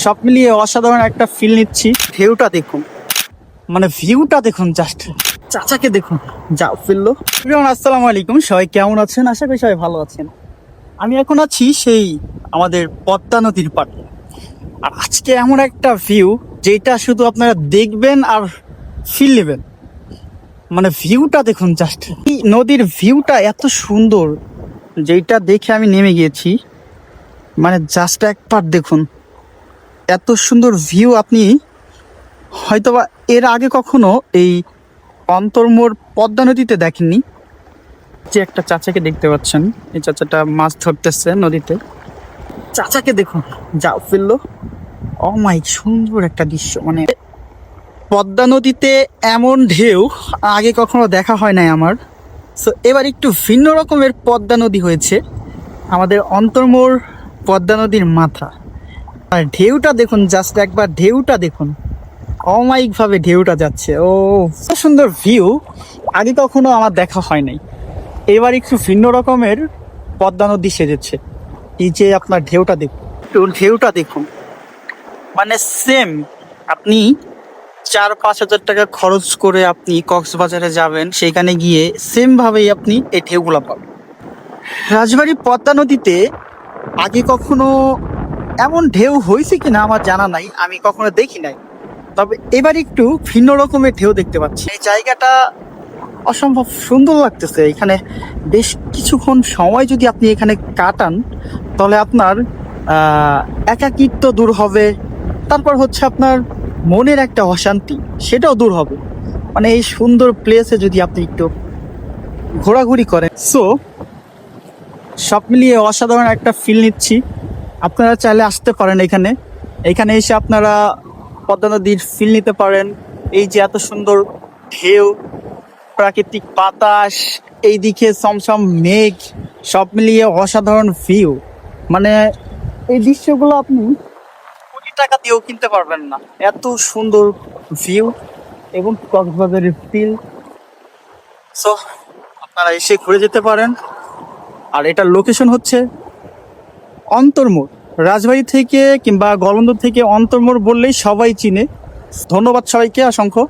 সব মিলিয়ে অসাধারণ একটা ফিল নিচ্ছি। ভিউটা দেখুন, মানে ভিউটা দেখুন, জাস্ট চাচাকে দেখুন যা ফিরলো। আসসালামু আলাইকুম, সবাই কেমন আছেন? আশা করি সবাই ভালো আছেন। আমি এখন আছি সেই আমাদের পদ্মা নদীর পাড়ে। আর আজকে এমন একটা ভিউ যেটা শুধু আপনারা দেখবেন আর ফিল নেবেন। মানে ভিউটা দেখুন, জাস্ট এই নদীর ভিউটা এত সুন্দর, যেটা দেখে আমি নেমে গিয়েছি। মানে জাস্ট একবার দেখুন, এত সুন্দর ভিউ আপনি হয়তোবা এর আগে কখনো এই অন্তর্মোড় পদ্মা নদীতে দেখেননি। যে একটা চাচাকে দেখতে পাচ্ছেন, এই চাচাটা মাছ ধরতেছে নদীতে। চাচাকে দেখুন যা ফেললো। ও মাই, সুন্দর একটা দৃশ্য। মানে পদ্মা নদীতে এমন ঢেউ আগে কখনো দেখা হয় নাই আমার। সো এবার একটু ভিন্ন রকমের পদ্মা নদী হয়েছে আমাদের অন্তর্মোড় পদ্মা নদীর মাথা। আর ঢেউটা দেখুন, জাস্ট একবার ঢেউটা দেখুন, অমায়িক ভাবে ঢেউটা যাচ্ছে। ও সুন্দর ভিউ, আগে কখনো আমার দেখা হয় নাই। এবার একটু ভিন্ন রকমের পদ্মা নদী সেজেছে। এই যে আপনার ঢেউটা দেখুন, একটু ঢেউটা দেখুন। মানে সেম আপনি 4-5 হাজার টাকা খরচ করে আপনি কক্সবাজারে যাবেন, সেখানে গিয়ে সেম ভাবেই আপনি এই ঢেউগুলা পাবেন। রাজবাড়ী পদ্মা নদীতে আগে কখনো এমন ঢেউ হয়েছে কিনা আমার জানা নাই, আমি কখনো দেখি নাই। তবে এবার একটু ভিন্ন রকমের ঢেউ দেখতে পাচ্ছি। এই জায়গাটা অসম্ভব সুন্দর লাগতেছে। এখানে বেশ কিছুক্ষণ সময় যদি আপনি এখানে কাটান, তাহলে আপনার একাকিত্ব দূর হবে। তারপর হচ্ছে আপনার মনের একটা অশান্তি, সেটাও দূর হবে। মানে এই সুন্দর প্লেসে যদি আপনি একটু ঘোরাঘুরি করেন, সো সব মিলিয়ে অসাধারণ একটা ফিল নিচ্ছি। আপনারা চাইলে আসতে পারেন এখানে। এখানে এসে আপনারা পদ্মা নদীর ফিল নিতে পারেন। এই যে এত সুন্দর ঢেউ, প্রাকৃতিক বাতাস, এইদিকে সমসম মেঘ, সব মিলিয়ে অসাধারণ ভিউ। মানে এই দৃশ্যগুলো আপনি কোটি টাকা দিয়েও কিনতে পারবেন না, এত সুন্দর ভিউ এবং কক্সবাজারের ফিল। সো আপনারা এসে ঘুরে যেতে পারেন। আর এটার লোকেশন হচ্ছে অন্তর্মোড়। রাজবাড়ী থেকে কিংবা গলন্দর থেকে অন্তর্মোড় বললেই সবাই চিনে। ধন্যবাদ সবাইকে অসংখ্য।